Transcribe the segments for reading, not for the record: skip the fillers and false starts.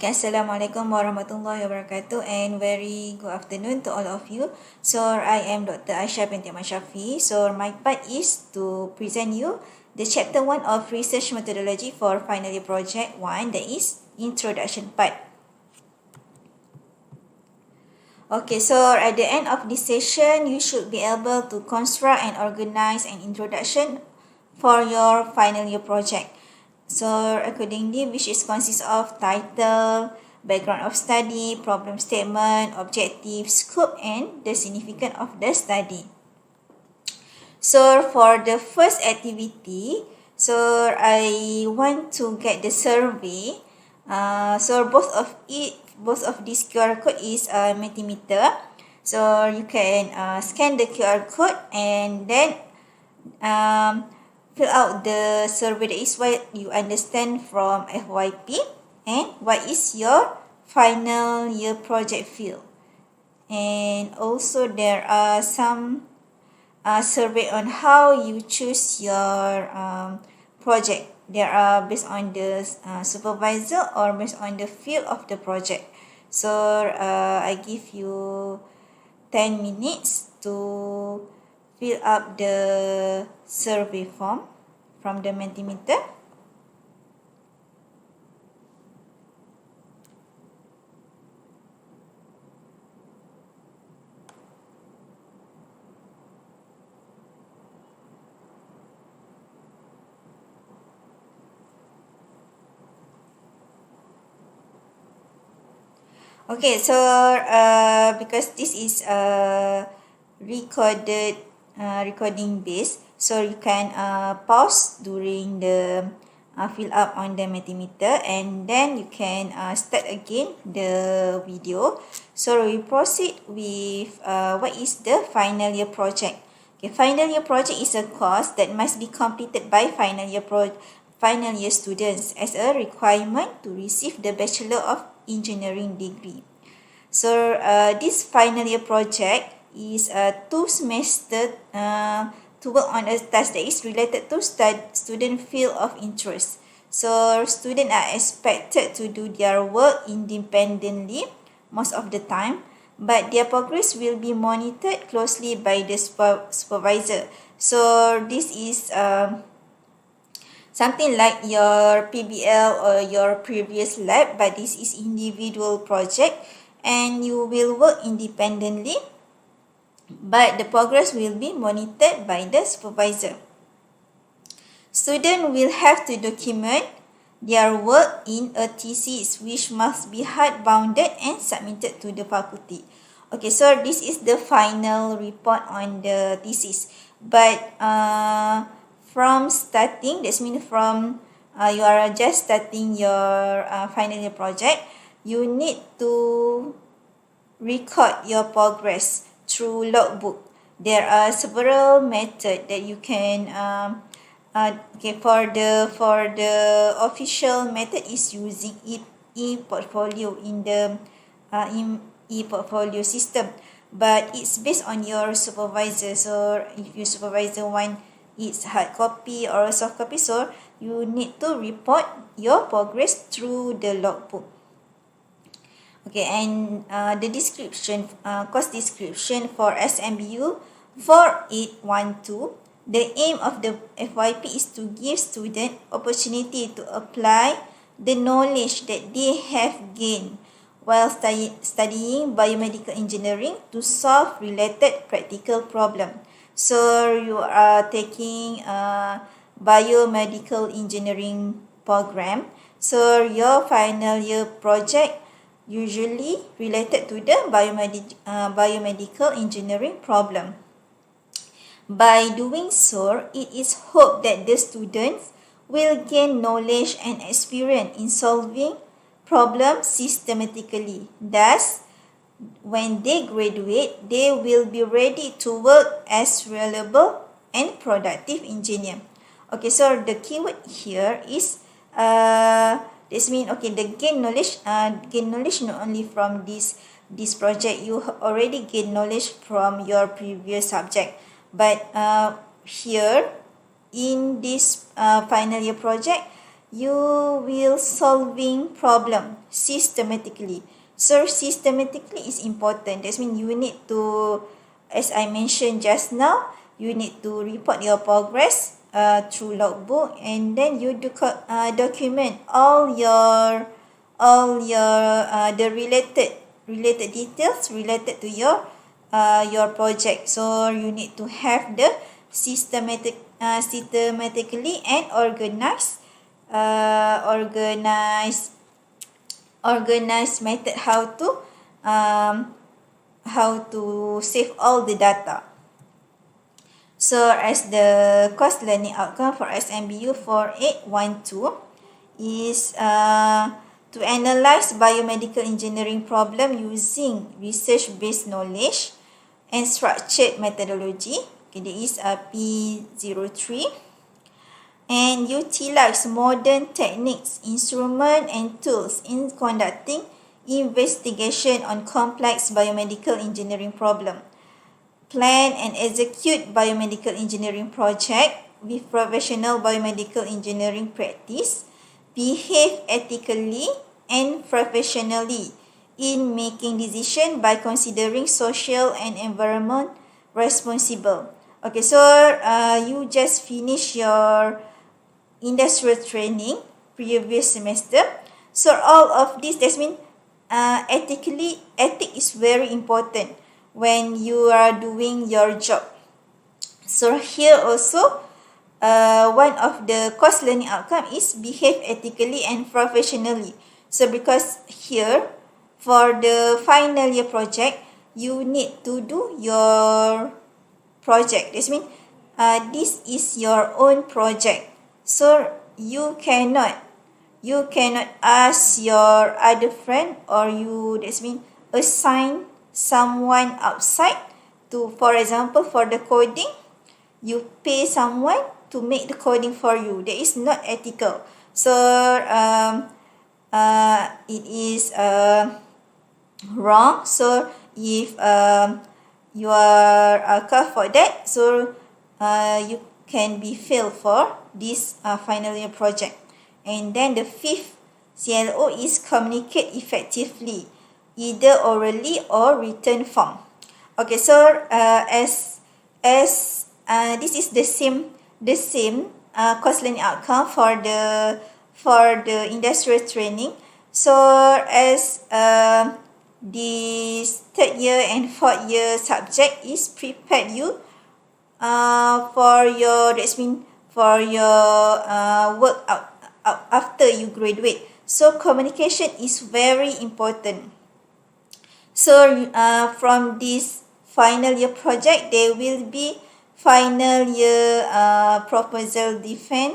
Okay, Assalamualaikum warahmatullahi wabarakatuh and very good afternoon to all of you. So I am Dr. Aisyah Binti Ahmad Shafi. So my part is to present you the chapter 1 of research methodology for final year project 1, that is introduction part. Okay, so at the end of this session, you should be able to construct and organize an introduction for your final year project. So accordingly, which is consists of title, background of study, problem statement, objective, scope, and the significance of the study. So for the first activity, so I want to get the survey. So both of this QR code is a Mentimeter. So you can scan the QR code and then fill out the survey. That is what you understand from FYP and what is your final year project field. And also there are some survey on how you choose your project. There are based on the supervisor or based on the field of the project. So I give you 10 minutes to fill up the survey form from the Mentimeter. Okay, so because this is recording base, so you can pause during the fill up on the Mentimeter and then you can start again the video. So we proceed with what is the final year project. Okay, final year project is a course that must be completed by final year students as a requirement to receive the Bachelor of Engineering degree. So this final year project is 2 semester to work on a task that is related to student field of interest. So students are expected to do their work independently most of the time, but their progress will be monitored closely by the supervisor. So this is something like your PBL or your previous lab, but this is individual project and you will work independently, but the progress will be monitored by the supervisor. Students will have to document their work in a thesis which must be hard-bounded and submitted to the faculty. Okay, so this is the final report on the thesis, but from starting, that means from you are just starting your final year project, you need to record your progress through logbook. There are several methods that you can okay, for the official method is using e-portfolio in the e-portfolio system, but it's based on your supervisor. So if your supervisor want it's hard copy or a soft copy, so you need to report your progress through the logbook. Okay, and the description, course description for SMBU 4812. The aim of the FYP is to give students opportunity to apply the knowledge that they have gained while studying biomedical engineering to solve related practical problems. So you are taking a biomedical engineering program. So your final year project usually related to the biomedical engineering problem. By doing so, it is hoped that the students will gain knowledge and experience in solving problems systematically. Thus, when they graduate, they will be ready to work as reliable and productive engineer. Okay, so the keyword here is this means okay, the gain knowledge not only from this project. You already gain knowledge from your previous subject, but here in this final year project, you will solving problem systematically. So systematically is important. That means you need to, as I mentioned just now, you need to report your progress through logbook, and then you document all your the related details related to your project. So you need to have the systematically and organized method how to save all the data. So as the course learning outcome for SMBU 4812 is to analyze biomedical engineering problem using research-based knowledge and structured methodology. Okay, there is P03. And utilize modern techniques, instruments, and tools in conducting investigation on complex biomedical engineering problem. Plan and execute biomedical engineering project with professional biomedical engineering practice. Behave ethically and professionally in making decisions by considering social and environment responsible. Okay, so you just finish your industrial training previous semester. So all of this, that means ethic is very important when you are doing your job. So here also, one of the course learning outcome is behave ethically and professionally. So because here, for the final year project, you need to do your project. This means this is your own project. So you cannot ask your other friend, or you, that means assign someone outside to, for example, for the coding, you pay someone to make the coding for you. That is not ethical. So it is wrong. So if you are caught for that, so you can be failed for this final year project. And then the fifth CLO is communicate effectively, either orally or written form. Okay, so as this is the same course learning outcome for the industrial training. So as this third year and fourth year subject is prepared you for your, that means for your work out after you graduate. So communication is very important. So from this final year project, there will be final year proposal defense.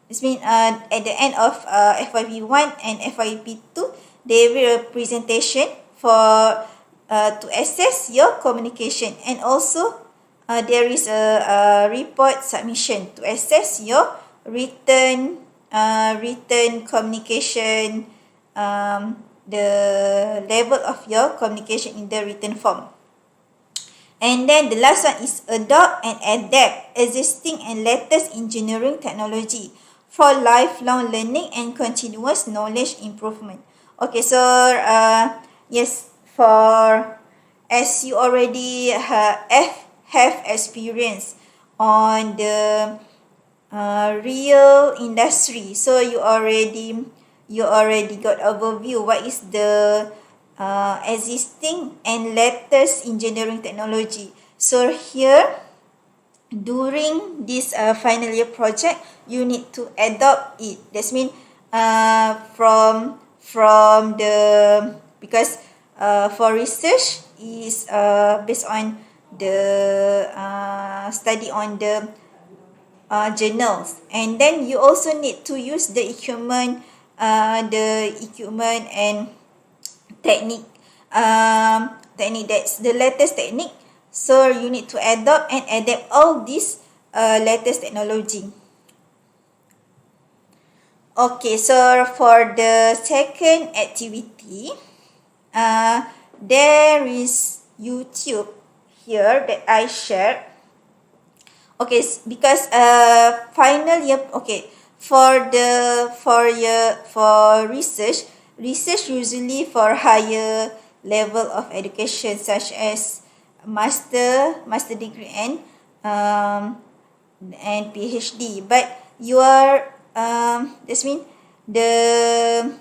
This means at the end of FYP1 and FYP2, there will be a presentation for to assess your communication, and also there is a report submission to assess your written communication, the level of your communication in the written form. And then the last one is adopt and adapt existing and latest engineering technology for lifelong learning and continuous knowledge improvement. Okay, so yes, for as you already have experience on the real industry, so you already got overview what is the existing and latest engineering technology. So here, during this final year project, you need to adopt it. That means from the, because for research is based on the study on the journals, and then you also need to use the equipment and technique that's the latest technique. So you need to adopt and adapt all this latest technology. Okay, so for the second activity, there is YouTube here that I shared. Okay, because final year, okay, for research usually for higher level of education such as master degree and PhD. But your that's mean the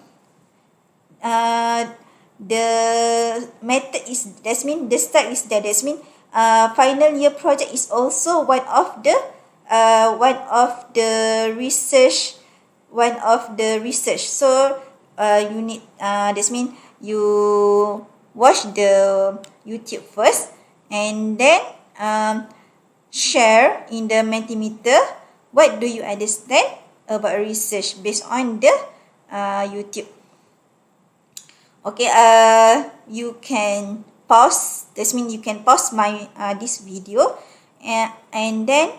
method is, that's mean the start is there. That's mean final year project is also one of the research. So you need that's mean you watch the YouTube first and then share in the Mentimeter what do you understand about research based on the YouTube. Okay, you can pause. That means you can pause my this video and then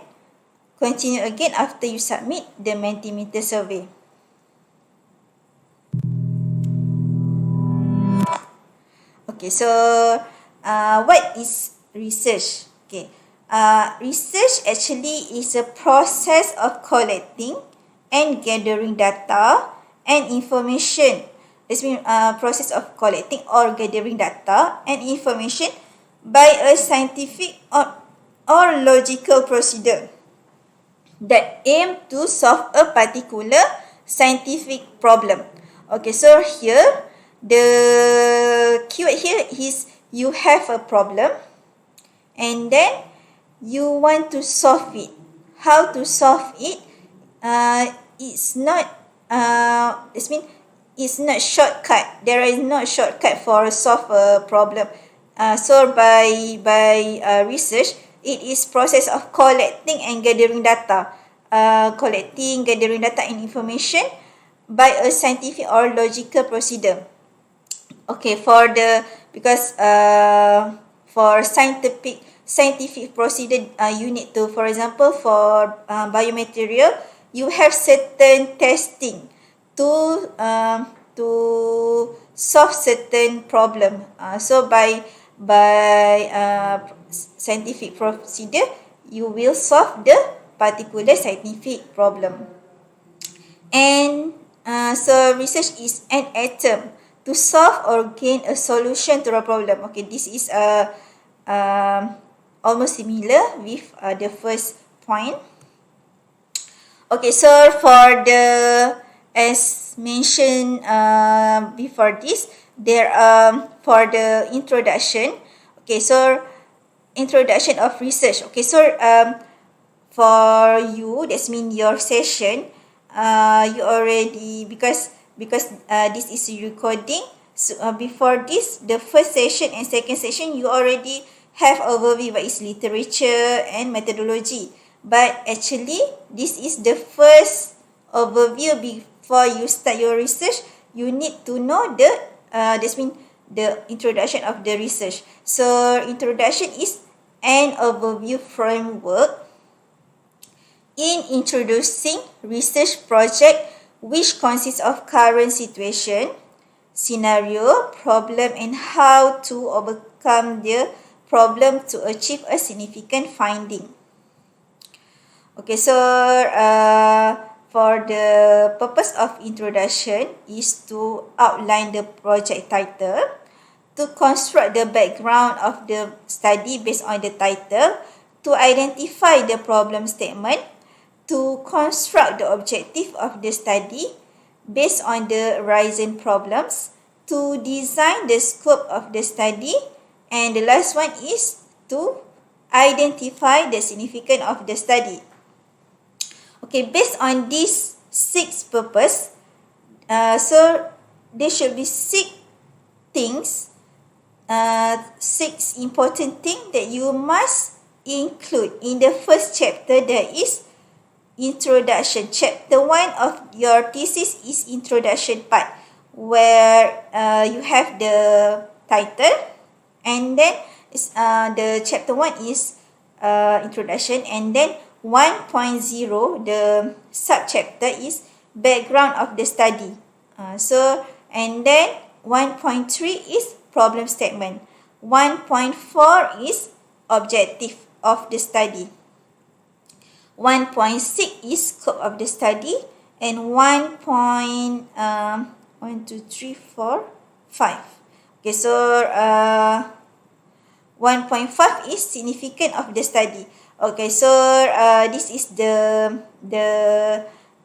continue again after you submit the Mentimeter survey. Okay, so what is research? Okay, research actually is a process of collecting and gathering data and information. This means process of collecting or gathering data and information by a scientific or logical procedure that aim to solve a particular scientific problem. Okay, so here the keyword here is you have a problem and then you want to solve it. How to solve it? It's not this means it's not shortcut. There is no shortcut for solve a problem. So by research, it is process of collecting and gathering data. Gathering data and information by a scientific or logical procedure. Okay, because for scientific procedure, you need to, for example, for biomaterial, you have certain testing to solve certain problem. So by scientific procedure, you will solve the particular scientific problem. And so research is an attempt to solve or gain a solution to a problem. Okay, this is almost similar with the first point. Okay, so for the, as mentioned before this, there for the introduction. Okay, so introduction of research. Okay, so for you, that's mean your session, you already, because this is recording, so before this, the first session and second session, you already have overview what is literature and methodology. But actually, this is the first overview. Before you start your research, you need to know the this means the introduction of the research. So introduction is an overview framework in introducing research project, which consists of current situation, scenario, problem, and how to overcome the problem to achieve a significant finding. Okay, so for the purpose of introduction is to outline the project title, to construct the background of the study based on the title, to identify the problem statement, to construct the objective of the study based on the arisen problems, to design the scope of the study, and the last one is to identify the significance of the study. Okay, based on these 6 purpose, so there should be 6 things, 6 important things that you must include in the first chapter. There is introduction. Chapter 1 of your thesis is introduction part, where you have the title, and then the chapter 1 is introduction, and then 1.0, the subchapter is background of the study. So, and then 1.3 is problem statement. 1.4 is objective of the study. 1.6 is scope of the study, and 1.5. Okay, so 1.5 is significant of the study. Okay, so this is the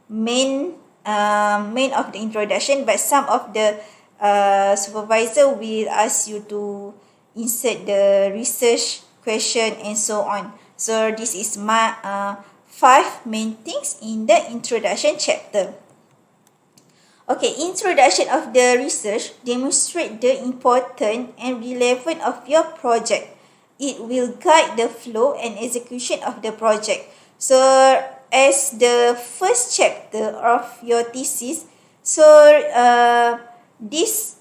main of the introduction, but some of the supervisor will ask you to insert the research question and so on. So this is my 5 main things in the introduction chapter. Okay, introduction of the research demonstrate the important and relevant of your project. It will guide the flow and execution of the project. So as the first chapter of your thesis, so this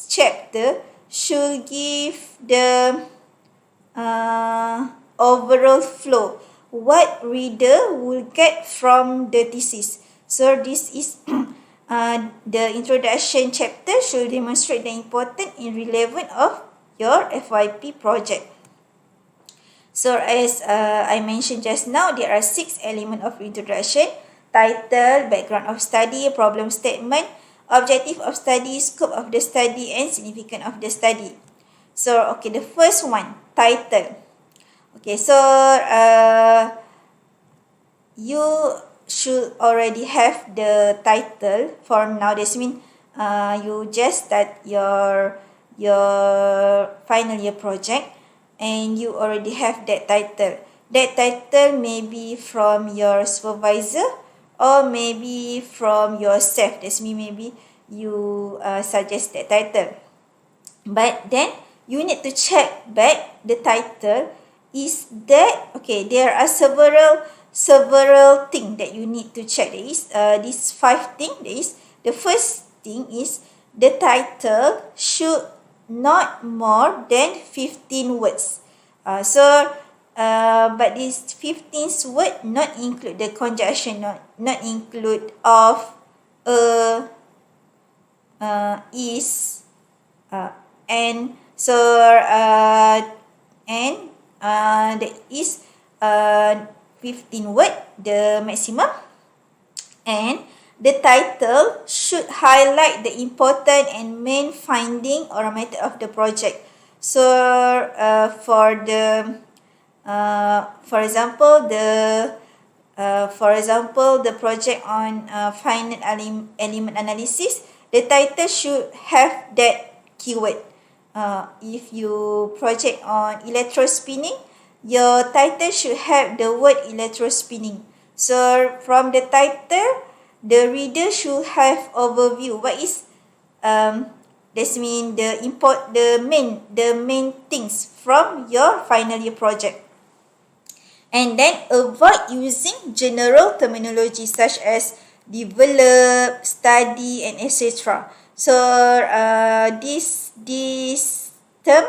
chapter should give the overall flow, what reader will get from the thesis. So this is the introduction chapter should demonstrate the important and relevant of your FYP project. So as I mentioned just now, there are 6 elements of introduction: title, background of study, problem statement, objective of study, scope of the study, and significance of the study. So okay, the first one, title. Okay, so you should already have the title for now. This means you just start your final year project and you already have that title. That title may be from your supervisor or maybe from yourself. That's mean maybe you suggest that title. But then you need to check back the title. Is that okay? There are several things that you need to check. There is these 5 things. There is the first thing is the title should not more than 15 words. But this 15th word not include the conjunction, not include of, is, and. So there is 15 word, the maximum, and the title should highlight the important and main finding or method of the project. So for example the project on finite element analysis, the title should have that keyword. If you project on electrospinning, your title should have the word electrospinning. So from the title, the reader should have overview. What is this mean the main things from your final year project. And then avoid using general terminology such as develop, study, and etc. So this term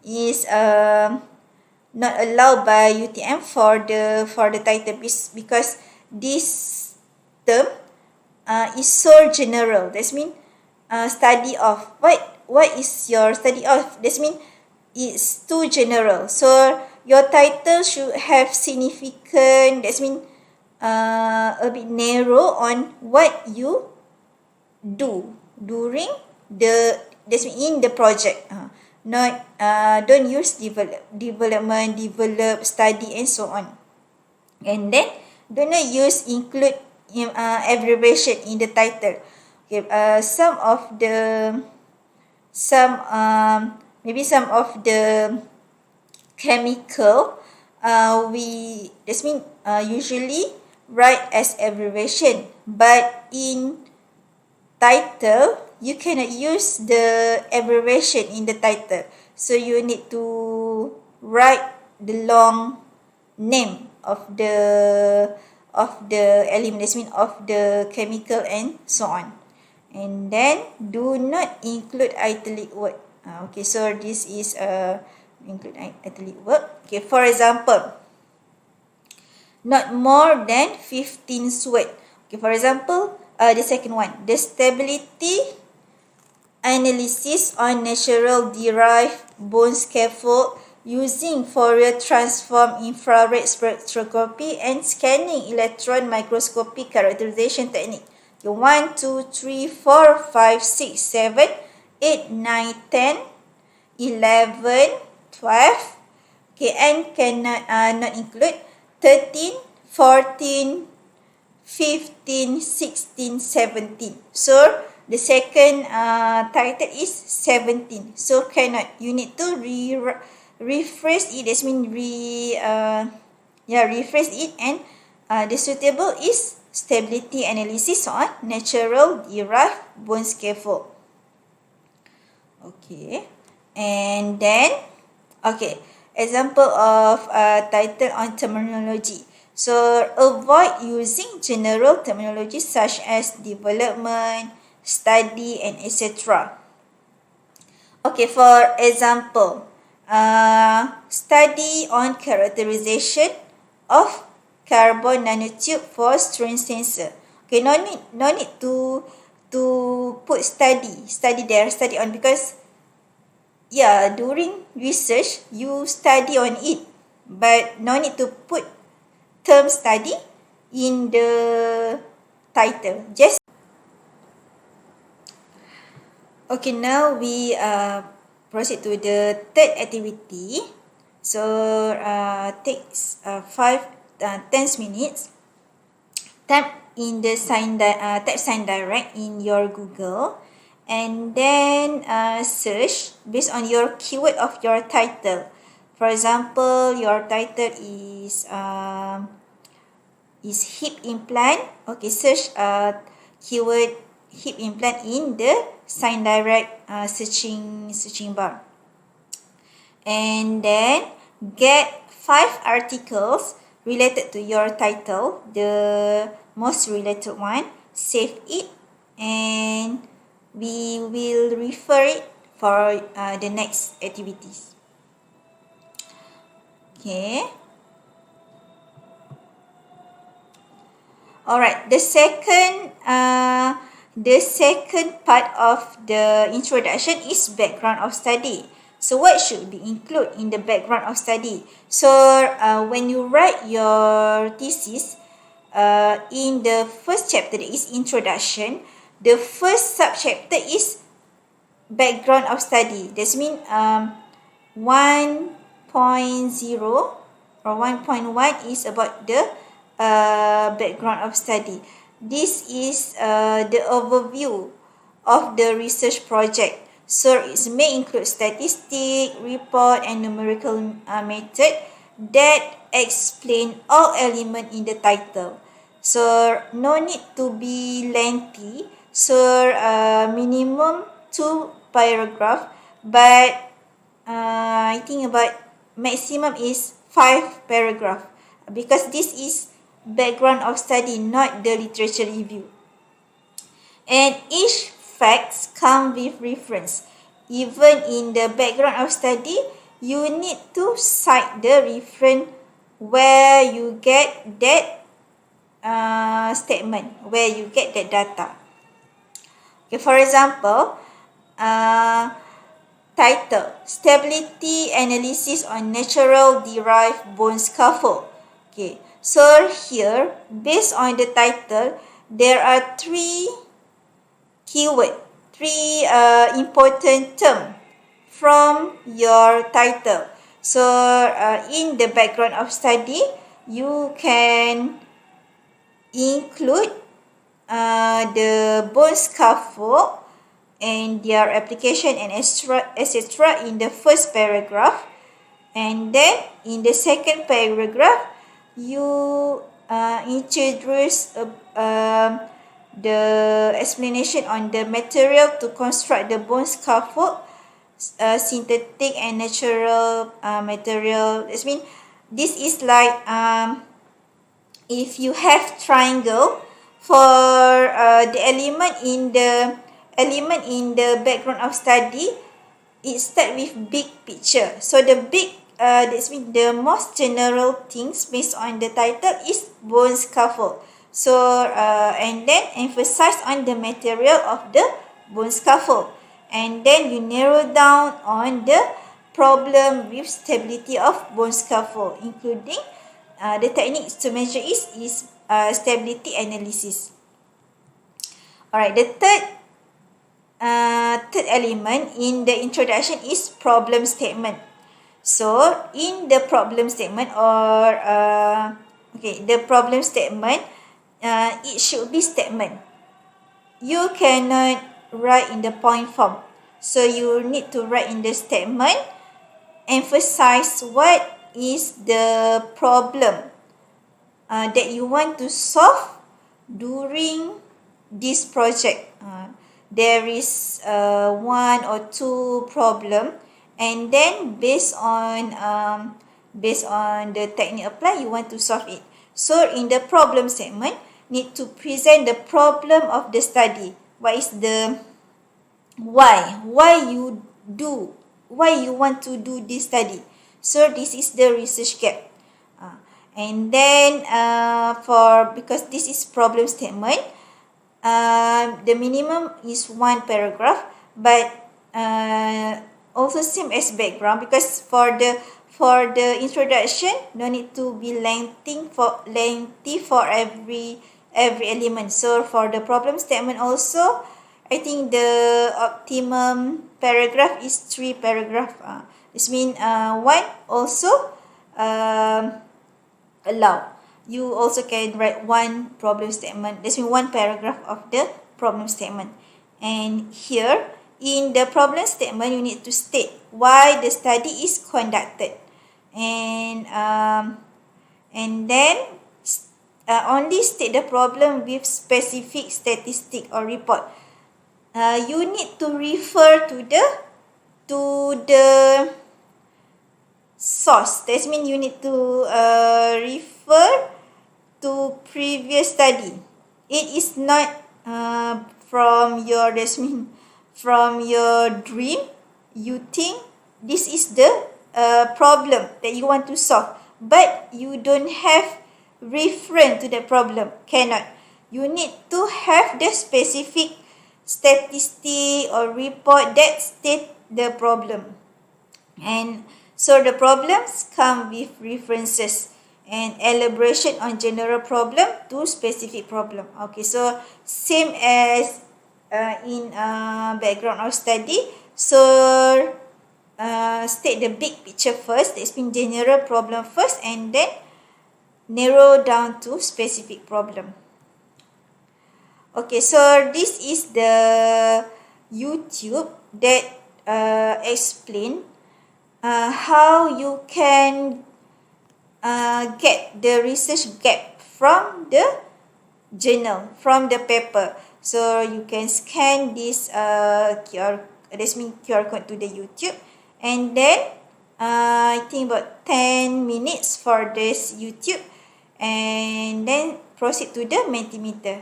is not allowed by UTM for the title because this term is so general. That means study of what is your study of? That means it's too general. So your title should have significant. That means a bit narrow on what you do during that's in the project. Not don't use development, develop, study, and so on. And then do not use include abbreviation in the title. Okay, some of the chemical usually write as abbreviation, but in title you cannot use the abbreviation in the title, so you need to write the long name of the element, of the chemical and so on. And then do not include italic word. Okay, so this is include italic word. Okay, for example, not more than 15 word. Okay, for example, the second one, the stability analysis on natural derived bone scaffold using Fourier transform, infrared spectroscopy, and scanning electron microscopy characterization technique. Okay, 1, 2, 3, 4, 5, 6, 7, 8, 9, 10, 11, 12. Okay, and cannot not include 13, 14, 15, 16, 17. So the second title is 17. So cannot. You need to rephrase it. That means rephrase it, and the suitable is stability analysis on natural derived bone scaffold. Okay, and then example of title on terminology. So avoid using general terminology such as development, study, and etc. Okay, for example, study on characterization of carbon nanotube for strain sensor. Okay, no need to put study there, study on, because during research you study on it, but no need to put term study in the title. Just okay, now we proceed to the third activity. So takes 10 minutes. Type sign direct in your Google, and then search based on your keyword of your title. For example, your title is hip implant. Okay, search keyword hip implant in the sign direct searching bar, and then get 5 articles related to your title, the most related one, save it, and we will refer it for the next activities. Okay. Alright, the second part of the introduction is background of study. So what should be included in the background of study? So when you write your thesis, in the first chapter that is introduction, the first subchapter is background of study. That means 1.0 or 1.1 is about the background of study. This is the overview of the research project. So it may include statistic, report, and numerical method that explain all elements in the title. So no need to be lengthy. So minimum 2 paragraph, but I think about maximum is 5 paragraph, because this is background of study, not the literature review. And each facts come with reference. Even in the background of study, you need to cite the reference where you get that statement, where you get that data. Okay, for example, title, Stability Analysis on Natural Derived Bone Scaffold. Okay, so here, based on the title, there are 3 keywords, 3 important terms from your title. So in the background of study, you can include the bone scaffold and their application and etc. in the first paragraph, and then in the second paragraph you introduce the explanation on the material to construct the bone scaffold, synthetic and natural material. That means this is like if you have triangle, for the element in the background of study, it starts with big picture. So the big that means the most general things based on the title is bone scaffold. So and then emphasize on the material of the bone scaffold, and then you narrow down on the problem with stability of bone scaffold, including the techniques to measure is stability analysis. Alright, the third element in the introduction is problem statement. So in the problem statement the problem statement, it should be statement. You cannot write in the point form. So you need to write in the statement, emphasize what is the problem that you want to solve during this project. There is one or two problem, and then based on the technique applied, you want to solve it. So in the problem statement, need to present the problem of the study. What is the why you want to do this study. So this is the research gap. And then because this is problem statement, the minimum is 1 paragraph, but also same as background, because for the introduction, no need to be lengthy for every element. So for the problem statement also, I think the optimum paragraph is 3 paragraph. This means one also allow. You also can write 1 problem statement. This means 1 paragraph of the problem statement. And here, in the problem statement, you need to state why the study is conducted. And then only state the problem with specific statistic or report. You need to refer to the source. That means you need to refer to previous study. It is not from your dream. You think this is the problem that you want to solve, but you don't have reference to the problem. Cannot. You need to have the specific statistic or report that state the problem. And so the problems come with references and elaboration on general problem to specific problem. Okay, so same as in background or study. So state the big picture first, that's mean general problem first, and then narrow down to specific problem. Okay, so this is the YouTube that explain how you can get the research gap from the journal, from the paper. So you can scan this QR code to the YouTube, and then I think about 10 minutes for this YouTube, and then proceed to the Mentimeter.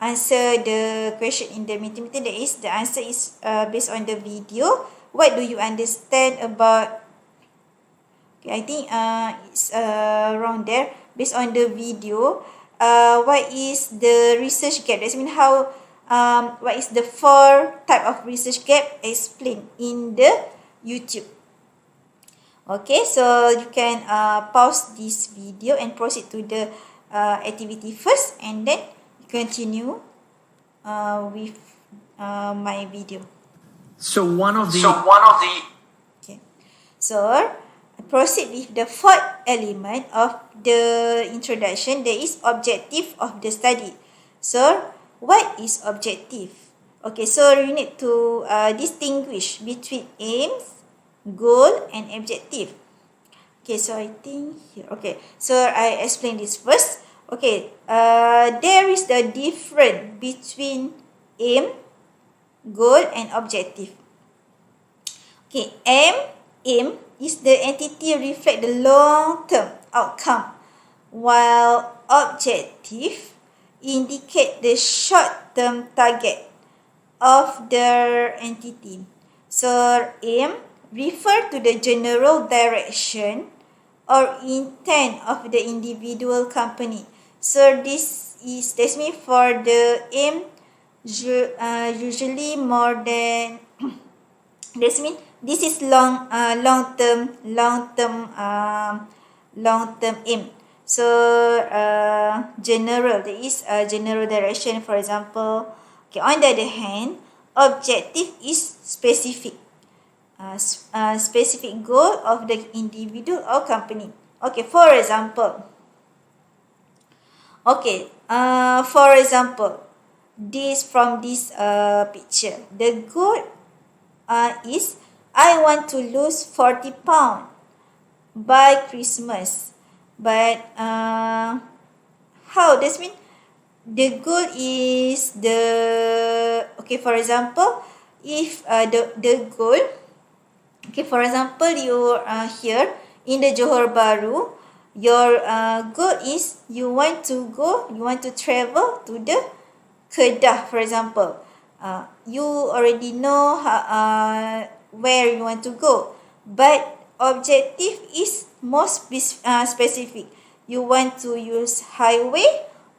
Answer the question in the Mentimeter. That is, the answer is based on the video. What do you understand about? Okay, I think it's around there. Based on the video, what is the research gap? That means how what is the 4 type of research gap explained in the YouTube. Okay, so you can pause this video and proceed to the activity first, and then continue with my video. So one of the Okay, so proceed with the 4th element of the introduction. There is objective of the study. So what is objective? Okay, so you need to distinguish between aims, goal, and objective. Okay, so I think here. Okay, so I explain this first. Okay, there is the difference between aim, goal, and objective. Okay, aim is the entity reflect the long-term outcome, while objective indicate the short-term target of the entity. So aim refer to the general direction or intent of the individual company. So this means for the aim usually more than This is long term aim. So general, there is a general direction, for example. Okay, on the other hand, objective is specific. Specific goal of the individual or company. Okay, for example, this picture, the goal is I want to lose 40 pounds by Christmas. But how? This mean the goal is for example, if the goal, for example, you are here in the Johor Bahru, your goal is you want to travel to the Kedah, for example. You already know where you want to go, but objective is more specific. You want to use highway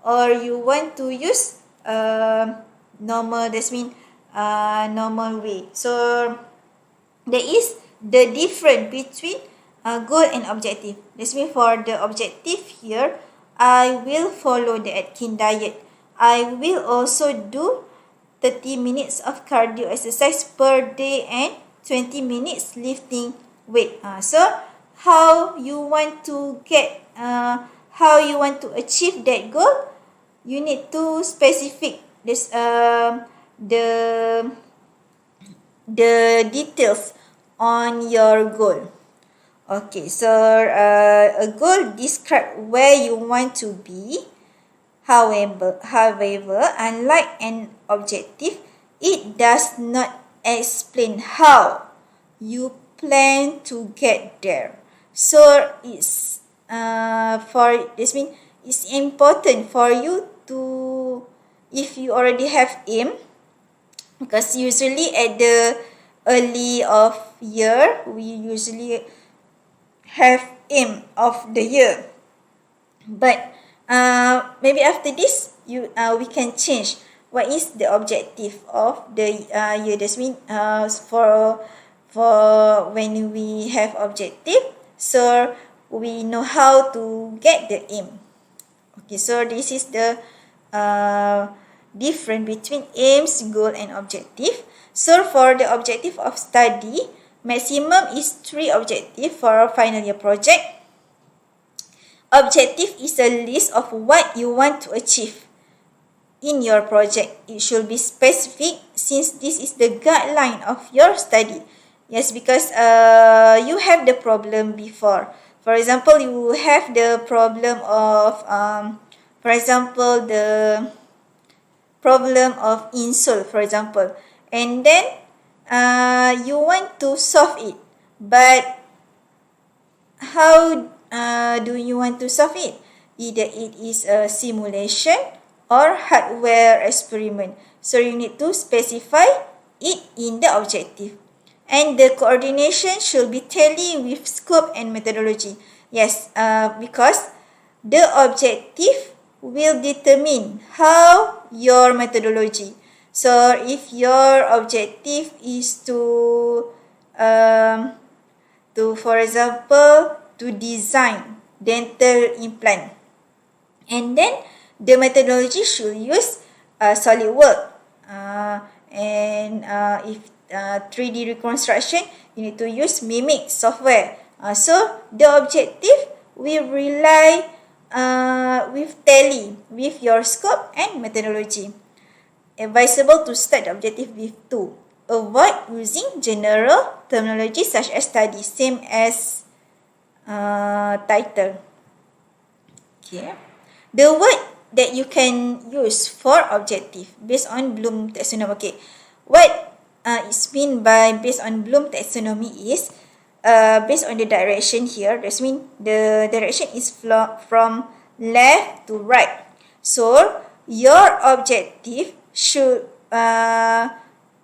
or you want to use normal, that means normal way. So there is the difference between goal and objective. That means for the objective here, I will follow the Atkins diet. I will also do 30 minutes of cardio exercise per day and 20 minutes lifting weight. So how you want to achieve that goal, you need to specific this the details on your goal. Okay, so a goal describes where you want to be. However, unlike an objective, it does not explain how you plan to get there. So it's it's important for you to, if you already have aim, because usually at the early of year we usually have aim of the year, but maybe after this we can change what is the objective of the year. That means for when we have objective, so we know how to get the aim. Okay, so this is the difference between aims, goal and objective. So for the objective of study, maximum is 3 objectives for a final year project. Objective is a list of what you want to achieve in your project. It should be specific since this is the guideline of your study. Yes, because you have the problem before. For example, you have the problem of the problem of insole, for example, and then you want to solve it, but how do you want to solve it? Either it is a simulation or hardware experiment. So you need to specify it in the objective. And the coordination should be tally with scope and methodology. Yes, because the objective will determine how your methodology. So if your objective is to for example, to design dental implant, and then the methodology should use SolidWorks, and if 3D reconstruction, you need to use Mimic software. So the objective will rely with tally with your scope and methodology. Advisable to start the objective with 2. Avoid using general terminology such as study, same as title. Okay. The word that you can use for objective based on Bloom taxonomy. Okay. What is mean by based on Bloom taxonomy is based on the direction here. That means the direction is from left to right. So your objective should,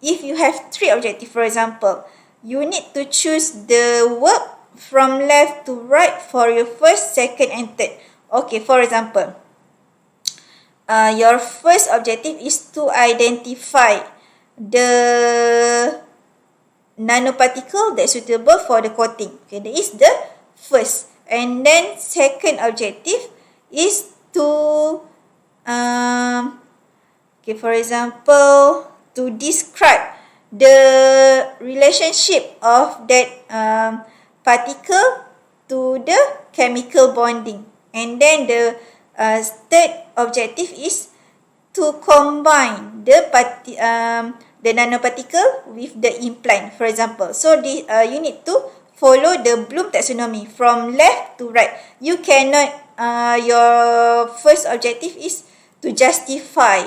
if you have 3 objectives, for example, you need to choose the work from left to right for your first, second and third. Okay, for example, your first objective is to identify the nanoparticle that's suitable for the coating. Okay, that is the first. And then second objective is to for example, to describe the relationship of that particle to the chemical bonding. And then the third objective is to combine the nanoparticle with the implant, for example. So you need to follow the Bloom taxonomy from left to right. You cannot, your first objective is to justify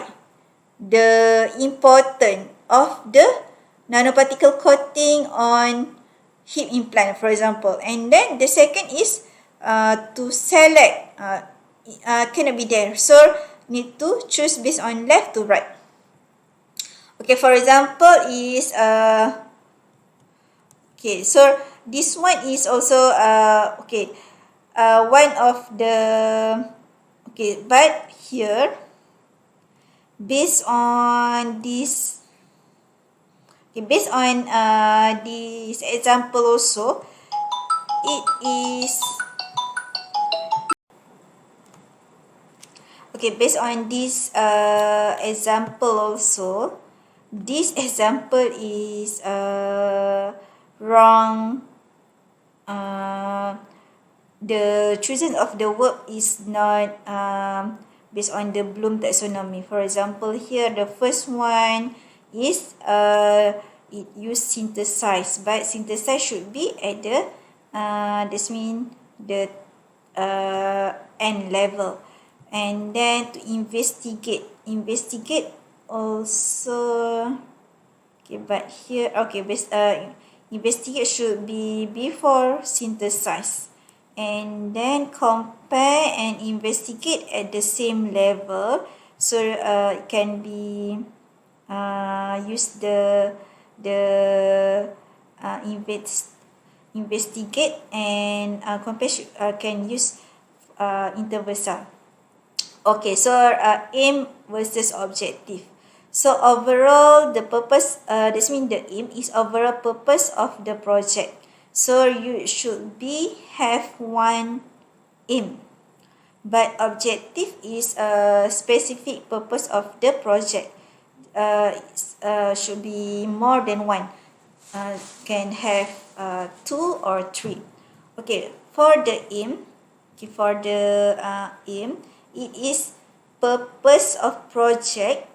the importance of the nanoparticle coating on hip implant, for example. And then the second is to select, cannot be there. So need to choose based on left to right. Okay, for example is so this one is also one of the but here based on this this example also, it is based on this example also, this example is wrong. The choosing of the verb is not based on the Bloom taxonomy. For example, here the first one is it use synthesize, but synthesize should be at the this mean the end level. And then to investigate also, but here investigate should be before synthesize. And then compare and investigate at the same level, so it can be use the investigate and compare can use interversal. Okay, so aim versus objective. So overall, the purpose, this means the aim is overall purpose of the project. So you should have one aim, but objective is a specific purpose of the project. Should be more than one. Can have 2 or 3. Okay, for the aim, aim, it is purpose of project,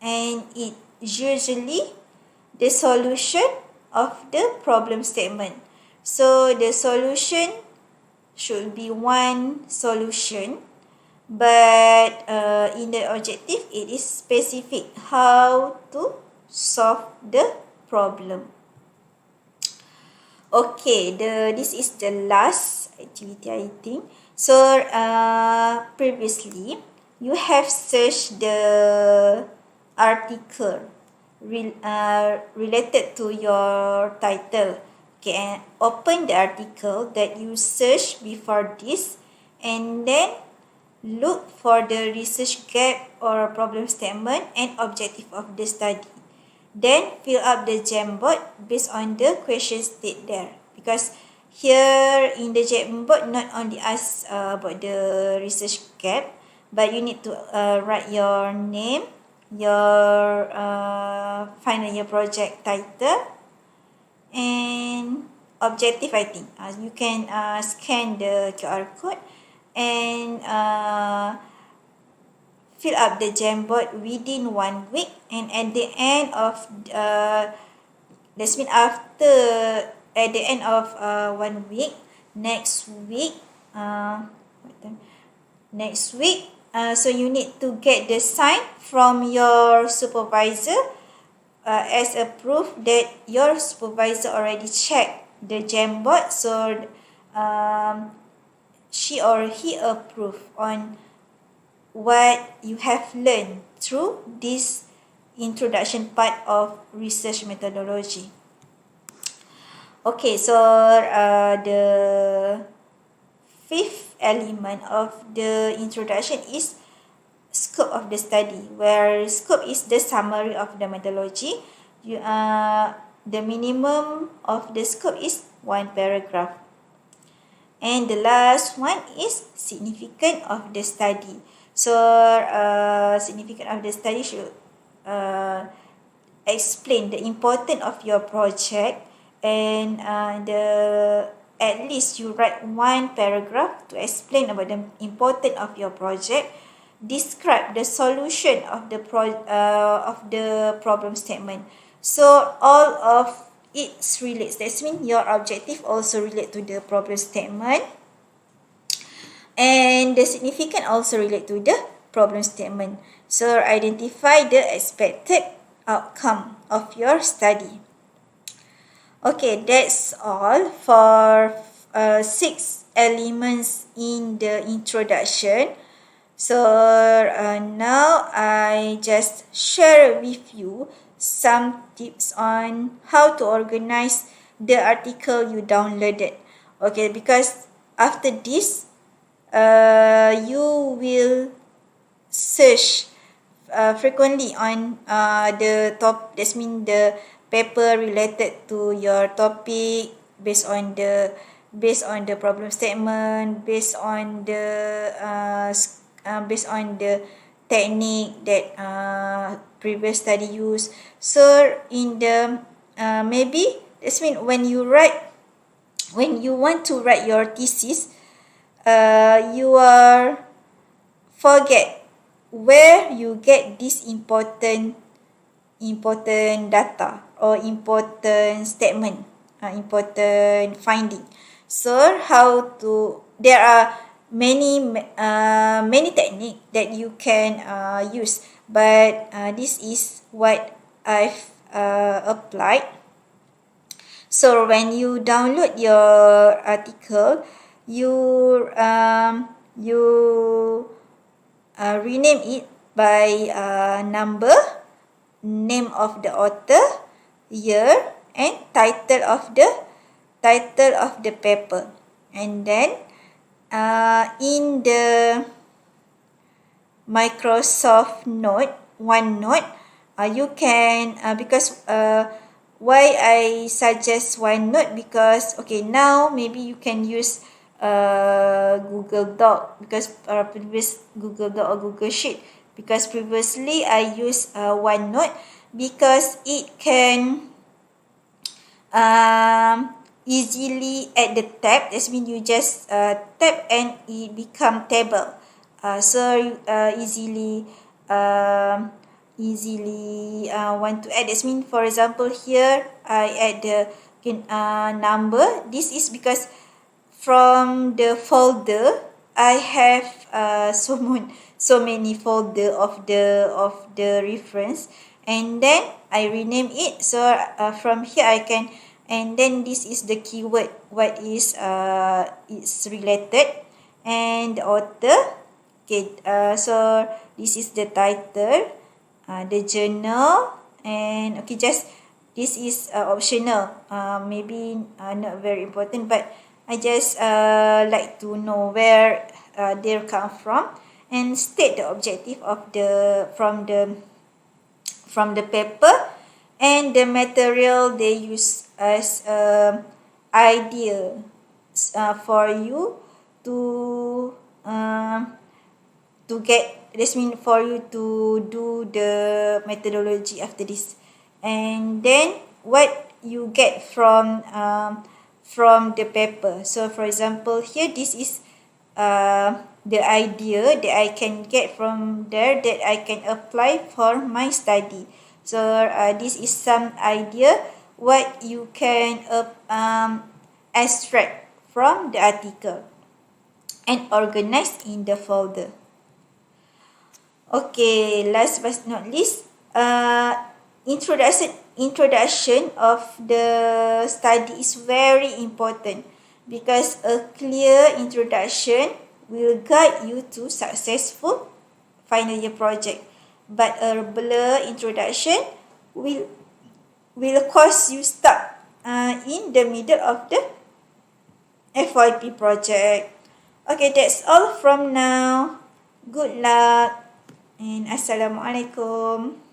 and it usually the solution of the problem statement. So the solution should be one solution, but in the objective it is specific how to solve the problem. Okay, this is the last activity, I think. So previously you have searched the article related to your title. Okay, and open the article that you searched before this, and then look for the research gap or problem statement and objective of the study. Then fill up the Jamboard based on the questions stated there. Because here in the Jamboard not only ask about the research gap, but you need to write your name, your final year project title, and objective, I think. You can scan the QR code and fill up the Jamboard within 1 week, and at the end of that's mean after at the end of 1 week, next week, so you need to get the sign from your supervisor as a proof that your supervisor already checked the Jamboard, so she or he approve on what you have learned through this introduction part of research methodology. Okay, so the fifth element of the introduction is scope of the study, where scope is the summary of the methodology. the minimum of the scope is 1 paragraph. And the last one is significance of the study. So, significance of the study should explain the importance of your project, and at least you write 1 paragraph to explain about the importance of your project. Describe the solution of the problem statement. So all of it relates. That means your objective also relate to the problem statement, and the significance also relate to the problem statement. So identify the expected outcome of your study. Okay, that's all for 6 elements in the introduction. So now I just share with you some tips on how to organize the article you downloaded. Okay, because after this, you will search frequently on the top. That means the paper related to your topic, based on the problem statement, based on the technique that previous study used. So in the maybe that means when you want to write your thesis, you are forget where you get this important data or important statement, important finding. So there are many techniques that you can use, but this is what I've applied. So when you download your article, you rename it by number, name of the author, year, and title of the paper. And then in the Microsoft OneNote, you can because why I suggest OneNote, because now maybe you can use Google Doc, because previous Google Doc or Google Sheet, because previously I used OneNote because it can easily add the tab. That means you just tap and it become table. So easily want to add. That means, for example, here I add the number. This is because from the folder I have so many folder of the reference, and then I rename it. So from here I can, and then this is the keyword what is it's related, and the author. So this is the title, the journal, and just this is optional, maybe not very important, but I just like to know where they come from, and state the objective of from the paper, and the material they use as idea for you to get. This means for you to do the methodology after this, and then what you get from the paper. So for example, here this is the idea that I can get from there that I can apply for my study. So this is some idea what you can extract from the article and organize in the folder. Okay, last but not least, introduction of the study is very important, because a clear introduction will guide you to successful final year project, but a blur introduction will cause you stuck in the middle of the FYP project. Okay, that's all from now. Good luck and Assalamualaikum.